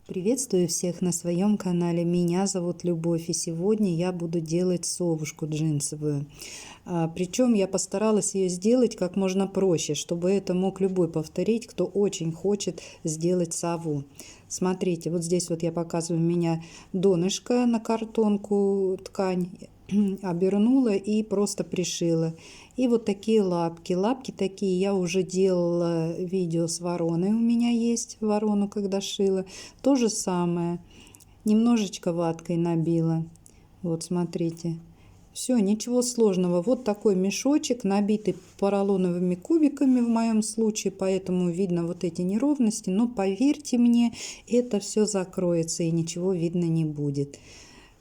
Приветствую всех на своем канале. Меня зовут Любовь, и сегодня я буду делать совушку джинсовую. Причем я постаралась ее сделать как можно проще, чтобы это мог любой повторить, кто очень хочет сделать сову. Смотрите, вот здесь вот я показываю, у меня донышко на картонку ткань обернула и просто пришила. И вот такие лапки. Лапки такие я уже делала, видео с вороной у меня есть, ворону когда шила. То же самое. Немножечко ваткой набила. Вот смотрите. Все, ничего сложного. Вот такой мешочек, набитый поролоновыми кубиками в моем случае, поэтому видно вот эти неровности. Но поверьте мне, это все закроется и ничего видно не будет.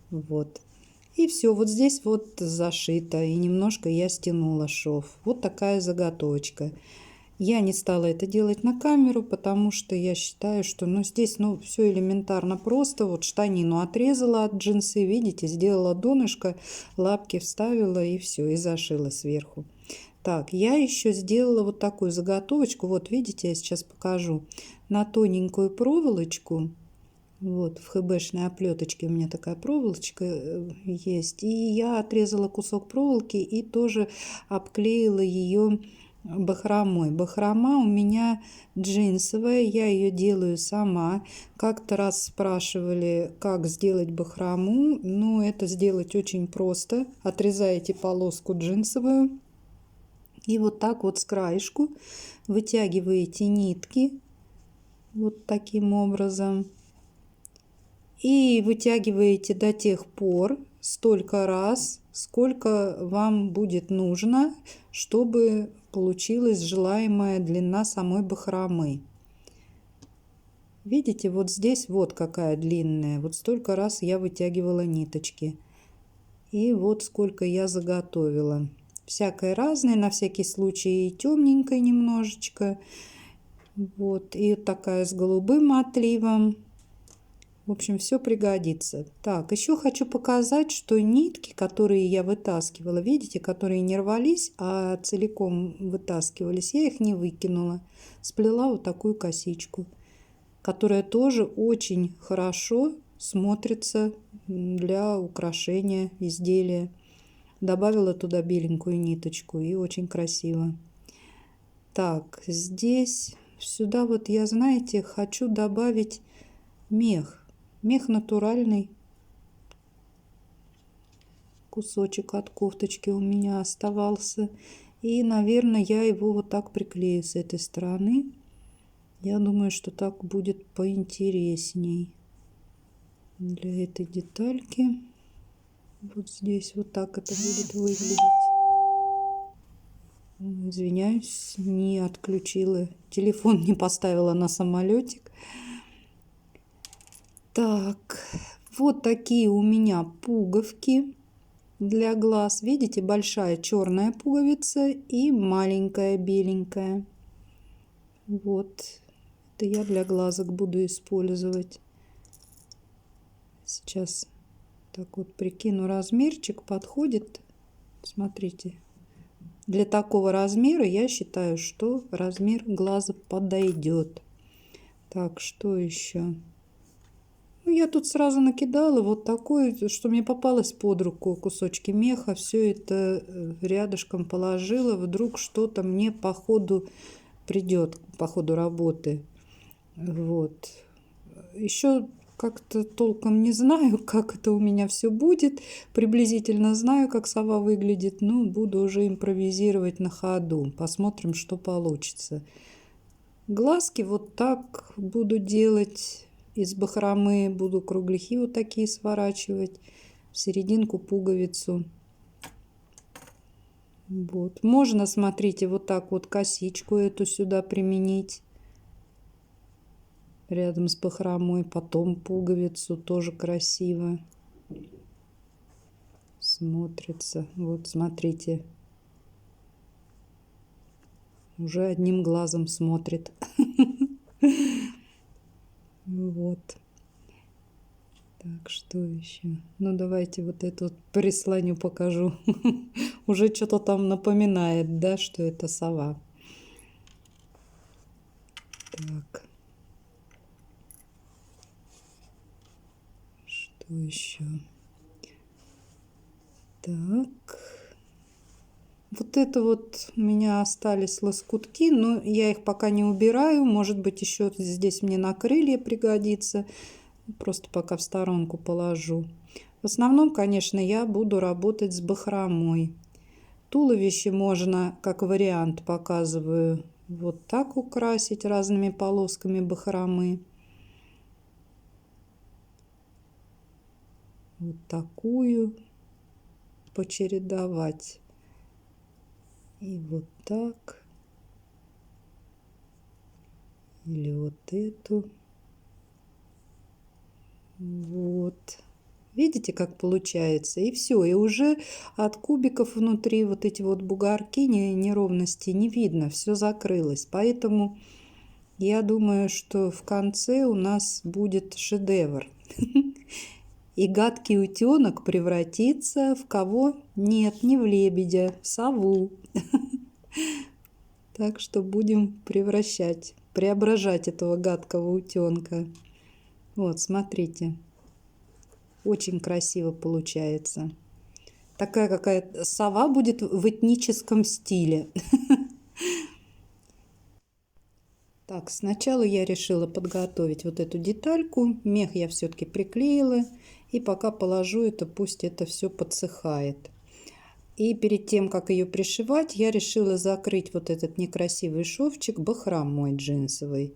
Вот. И все, вот здесь вот зашито, и немножко я стянула шов. Вот такая заготовочка. Я не стала это делать на камеру, потому что я считаю, что здесь все элементарно просто. Вот штанину отрезала от джинсы, видите, сделала донышко, лапки вставила и все, и зашила сверху. Так, я еще сделала вот такую заготовочку. Вот видите, я сейчас покажу. На тоненькую проволочку. Вот в ХБшной оплеточке у меня такая проволочка есть. И я отрезала кусок проволоки и тоже обклеила ее бахромой. Бахрома у меня джинсовая, я ее делаю сама. Как-то раз спрашивали, как сделать бахрому. Ну, это сделать очень просто. Отрезаете полоску джинсовую и вот так вот с краешку вытягиваете нитки вот таким образом. И вытягиваете до тех пор, столько раз, сколько вам будет нужно, чтобы получилась желаемая длина самой бахромы. Видите, вот здесь вот какая длинная. Вот столько раз я вытягивала ниточки. И вот сколько я заготовила. Всякое разное, на всякий случай и темненькой немножечко. Вот, и такая с голубым отливом. В общем, все пригодится. Так, еще хочу показать, что нитки, которые я вытаскивала, видите, которые не рвались, а целиком вытаскивались, я их не выкинула. Сплела вот такую косичку, которая тоже очень хорошо смотрится для украшения изделия. Добавила туда беленькую ниточку, и очень красиво. Так, здесь, сюда вот я, знаете, хочу добавить мех. Мех натуральный. Кусочек от кофточки у меня оставался. И, наверное, я его вот так приклею с этой стороны. Я думаю, что так будет поинтересней. Для этой детальки. Вот здесь вот так это будет выглядеть. Извиняюсь, не отключила. Телефон не поставила на самолетик. Так, вот такие у меня пуговки для глаз. Видите, большая черная пуговица и маленькая беленькая. Вот, это я для глазок буду использовать. Сейчас так вот прикину размерчик, подходит. Смотрите, для такого размера я считаю, что размер глаза подойдет. Так, что еще? Я тут сразу накидала вот такой, что мне попалось под руку, кусочки меха. Все это рядышком положила. Вдруг что-то мне по ходу придет, по ходу работы. Вот. Еще как-то толком не знаю, как это у меня все будет. Приблизительно знаю, как сова выглядит. Но буду уже импровизировать на ходу. Посмотрим, что получится. Глазки вот так буду делать. Из бахромы буду кругляхи вот такие сворачивать в серединку пуговицу. Вот. Можно, смотрите, вот так вот косичку эту сюда применить рядом с бахромой, потом пуговицу, тоже красиво смотрится. Вот смотрите, уже одним глазом смотрит. Вот. Так, что еще? Ну, давайте вот эту вот прислоню, покажу. Уже что-то там напоминает, да, что это сова. Так. Что еще? Так. Вот это вот у меня остались лоскутки, но я их пока не убираю. Может быть, еще здесь мне на крылья пригодится. Просто пока в сторонку положу. В основном, конечно, я буду работать с бахромой. Туловище можно, как вариант, показываю, вот так украсить разными полосками бахромы. Вот такую почередовать. И вот так. Или вот эту. Вот. Видите, как получается? И все. И уже от кубиков внутри вот эти вот бугорки, неровности не видно. Все закрылось. Поэтому я думаю, что в конце у нас будет шедевр. И гадкий утенок превратится в кого? Нет, не в лебедя, в сову. Так что будем преображать этого гадкого утенка. Вот, смотрите. Очень красиво получается. Такая какая-то сова будет в этническом стиле. Так, сначала я решила подготовить вот эту детальку. Мех я все-таки приклеила. И пока положу это, пусть это все подсыхает. И перед тем, как ее пришивать, я решила закрыть вот этот некрасивый шовчик бахромой джинсовой,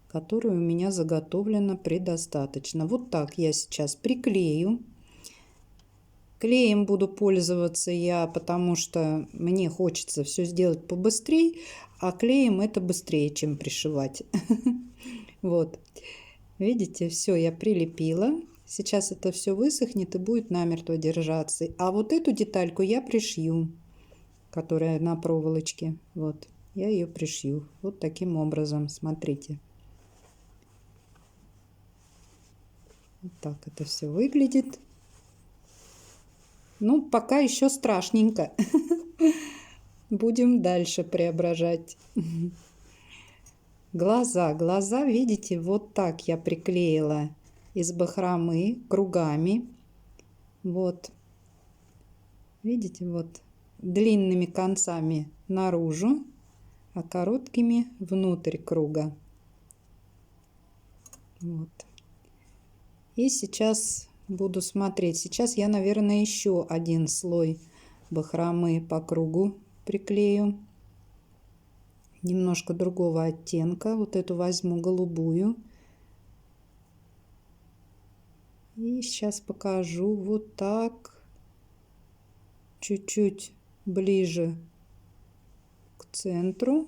который у меня заготовлено предостаточно. Вот так я сейчас приклею. Клеем буду пользоваться я, потому что мне хочется все сделать побыстрее, а клеем это быстрее, чем пришивать. Вот. Видите, все я прилепила. Сейчас это все высохнет и будет намертво держаться. А вот эту детальку я пришью, которая на проволочке. Вот, я ее пришью. Вот таким образом, смотрите. Вот так это все выглядит. Ну, пока еще страшненько. Будем дальше преображать. Глаза, видите, вот так я приклеила из бахромы кругами. Вот. Видите, вот длинными концами наружу, а короткими внутрь круга. Вот. И сейчас буду смотреть. Сейчас я, наверное, еще один слой бахромы по кругу приклею. Немножко другого оттенка. Вот эту возьму голубую. И сейчас покажу вот так. Чуть-чуть ближе к центру.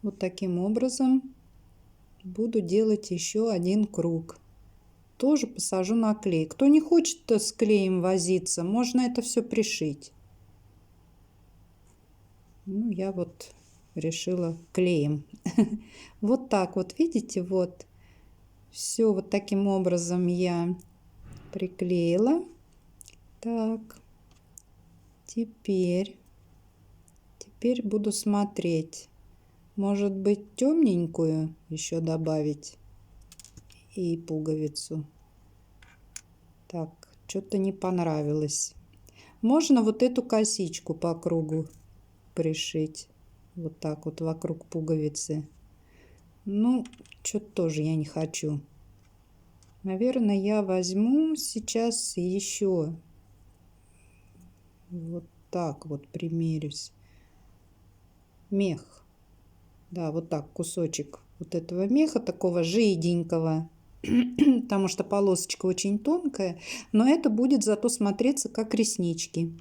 Вот таким образом буду делать еще один круг. Тоже посажу на клей. Кто не хочет с клеем возиться, можно это все пришить. Ну, я вот решила клеем. Вот так вот, видите, вот. Все вот таким образом я приклеила. Так. Теперь буду смотреть. Может быть, темненькую еще добавить и пуговицу. Так, что-то не понравилось. Можно вот эту косичку по кругу пришить. Вот так вот вокруг пуговицы. Ну, что-то тоже я не хочу. Наверное, я возьму сейчас еще вот так вот примерюсь. Мех. Да, вот так кусочек вот этого меха, такого жиденького. Потому что полосочка очень тонкая. Но это будет зато смотреться как реснички.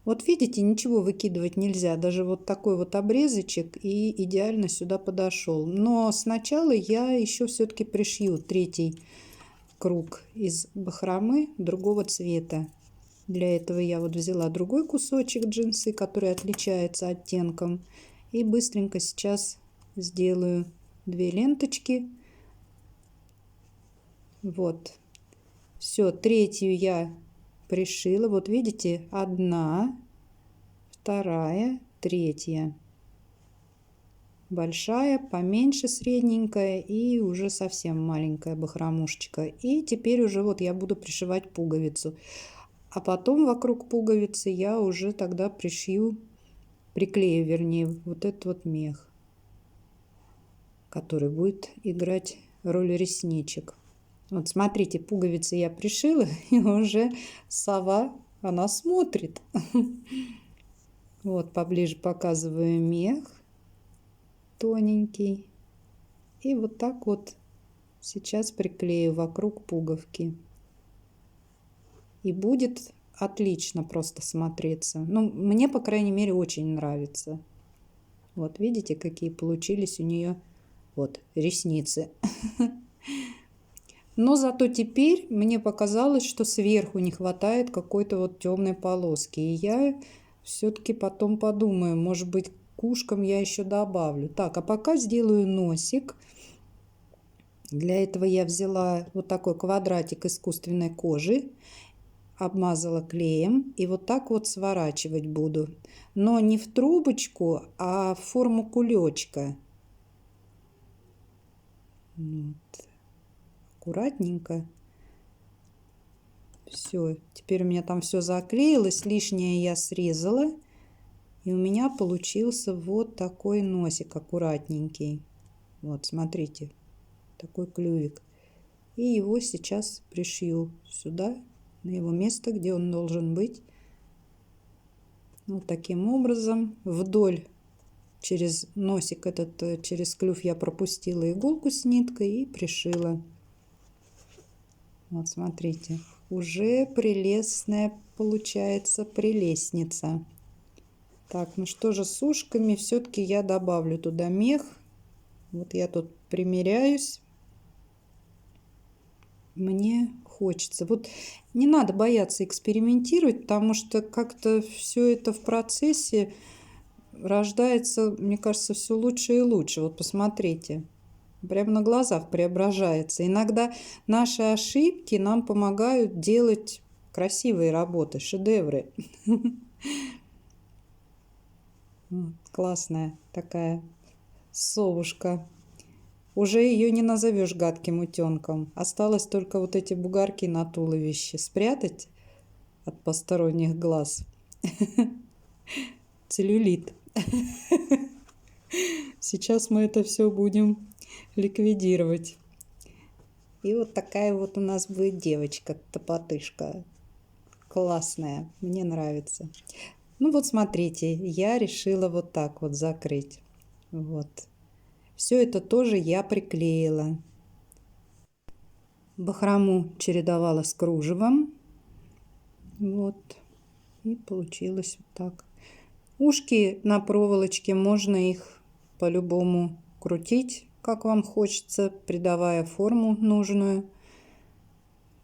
Вот видите, ничего выкидывать нельзя. Даже вот такой вот обрезочек и идеально сюда подошел. Но сначала я еще все-таки пришью третий круг из бахромы другого цвета. Для этого я вот взяла другой кусочек джинсы, который отличается оттенком. И быстренько сейчас сделаю 2 ленточки. Вот. Все, третью я пришила. Вот видите, 1, 2, 3. большая, поменьше средненькая и уже совсем маленькая бахромушечка. И теперь уже вот я буду пришивать пуговицу. А потом вокруг пуговицы я уже тогда пришью, приклею, вернее, вот этот вот мех, который будет играть роль ресничек. Вот смотрите, пуговицы я пришила, и уже сова, она смотрит. Вот поближе показываю мех тоненький. И вот так вот сейчас приклею вокруг пуговки. И будет отлично просто смотреться. Ну, мне, по крайней мере, очень нравится. Вот видите, какие получились у нее вот ресницы. Но зато теперь мне показалось, что сверху не хватает какой-то вот темной полоски. И я все-таки потом подумаю, может быть, к ушкам я еще добавлю. Так, а пока сделаю носик. Для этого я взяла вот такой квадратик искусственной кожи, обмазала клеем и вот так вот сворачивать буду. Но не в трубочку, а в форму кулечка. Вот. Аккуратненько. Все, теперь у меня там все заклеилось, лишнее я срезала. И у меня получился вот такой носик аккуратненький. Вот, смотрите, такой клювик. И его сейчас пришью сюда, на его место, где он должен быть. Вот таким образом вдоль через носик этот, через клюв я пропустила иголку с ниткой и пришила. Вот смотрите, уже прелестная получается прелестница. Так, ну что же, с ушками все-таки я добавлю туда мех. Вот я тут примеряюсь. Мне хочется. Вот не надо бояться экспериментировать, потому что как-то все это в процессе рождается, мне кажется, все лучше и лучше. Вот посмотрите, прямо на глазах преображается. Иногда наши ошибки нам помогают делать красивые работы, шедевры. Классная такая совушка. Уже ее не назовешь гадким утенком. Осталось только вот эти бугорки на туловище спрятать от посторонних глаз. Целлюлит. Сейчас мы это все будем ликвидировать. И вот такая вот у нас будет девочка-топотышка. Классная. Мне нравится. Ну вот смотрите, я решила вот так вот закрыть. Вот. Все это тоже я приклеила. Бахрому чередовала с кружевом. Вот. И получилось вот так. Ушки на проволочке, можно их по-любому крутить, как вам хочется, придавая форму нужную.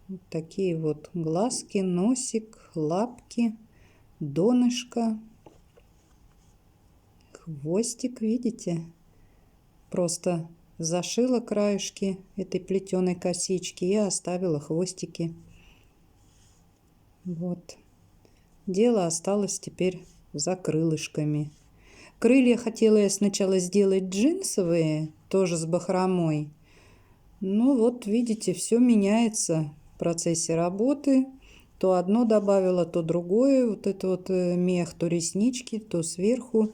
Вот такие вот глазки, носик, лапки, донышко, хвостик, видите? Просто зашила краешки этой плетеной косички и оставила хвостики. Вот. Дело осталось теперь за крылышками. Крылья хотела я сначала сделать джинсовые, тоже с бахромой. Ну вот, видите, все меняется в процессе работы. То одно добавила, то другое. Вот это вот мех, то реснички, то сверху.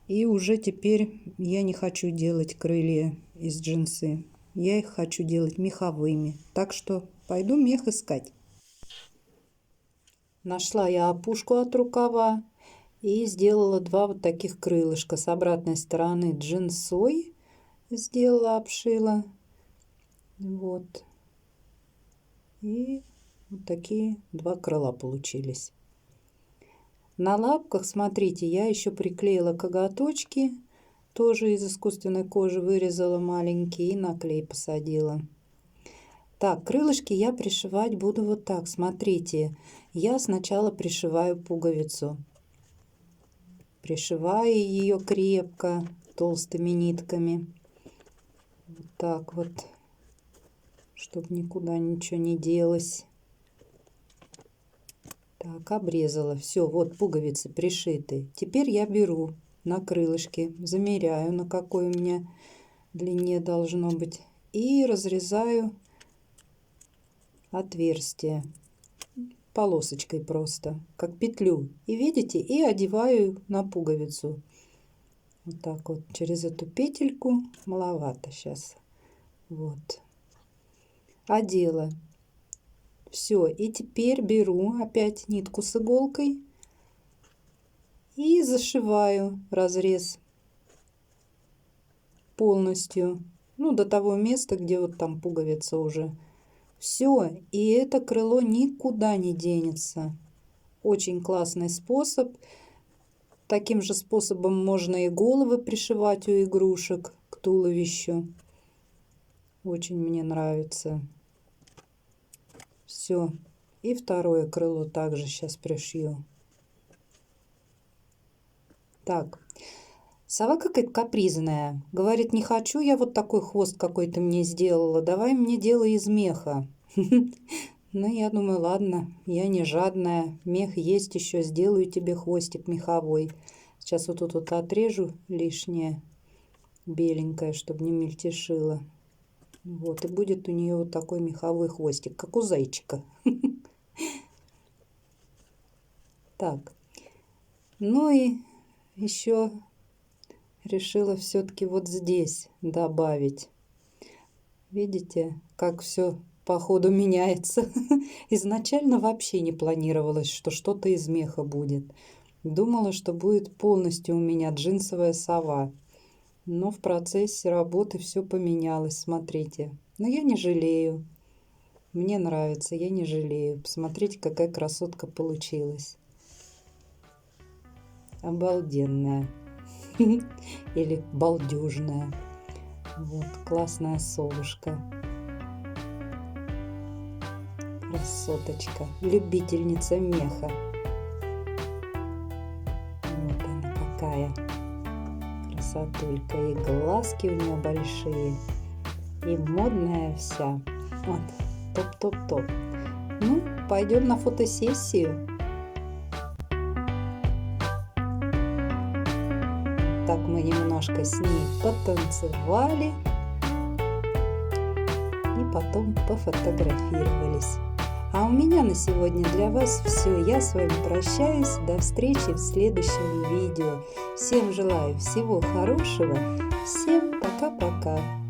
И уже теперь я не хочу делать крылья из джинсы. Я их хочу делать меховыми. Так что пойду мех искать. Нашла я опушку от рукава и сделала два вот таких крылышка. С обратной стороны джинсой сделала, обшила. Вот. И вот такие два крыла получились. На лапках, смотрите, я еще приклеила коготочки. Тоже из искусственной кожи вырезала маленькие и на клей посадила. Так, крылышки я пришивать буду вот так. Смотрите, я сначала пришиваю пуговицу. Пришиваю ее крепко толстыми нитками. Вот так вот, чтобы никуда ничего не делось. Так, обрезала. Все, вот пуговицы пришиты. Теперь я беру на крылышке. Замеряю, на какой у меня длине должно быть. И разрезаю отверстие полосочкой просто, как петлю. И видите, и одеваю на пуговицу. Вот так вот через эту петельку. Маловато сейчас. Вот. Одела. Все. И теперь беру опять нитку с иголкой и зашиваю разрез полностью. Ну, до того места, где вот там пуговица уже. Все. И это крыло никуда не денется. Очень классный способ. Таким же способом можно и головы пришивать у игрушек к туловищу. Очень мне нравится. Все. И второе крыло также сейчас пришью. Так. Сова какая-то капризная. Говорит, не хочу я вот такой хвост, какой ты мне сделала. Давай мне делай из меха. Ну, я думаю, ладно, я не жадная. Мех есть еще, сделаю тебе хвостик меховой. Сейчас вот тут вот отрежу лишнее беленькое, чтобы не мельтешило. Вот, и будет у нее вот такой меховой хвостик, как у зайчика. Так, ну и еще решила все-таки вот здесь добавить. Видите, как все по ходу меняется. Изначально вообще не планировалось, что что-то из меха будет. Думала, что будет полностью у меня джинсовая сова. Но в процессе работы все поменялось, смотрите. Но я не жалею. Мне нравится, я не жалею. Посмотрите, какая красотка получилась. Обалденная. Или балдежная. Вот, классная совушка. Красоточка. Любительница меха. Вот она какая. Красотулька. И глазки у нее большие. И модная вся. Вот. Топ-топ-топ. Ну, пойдем на фотосессию. Так мы немножко с ней потанцевали. И потом пофотографировались. А у меня на сегодня для вас все. Я с вами прощаюсь. До встречи в следующем видео. Всем желаю всего хорошего. Всем пока-пока.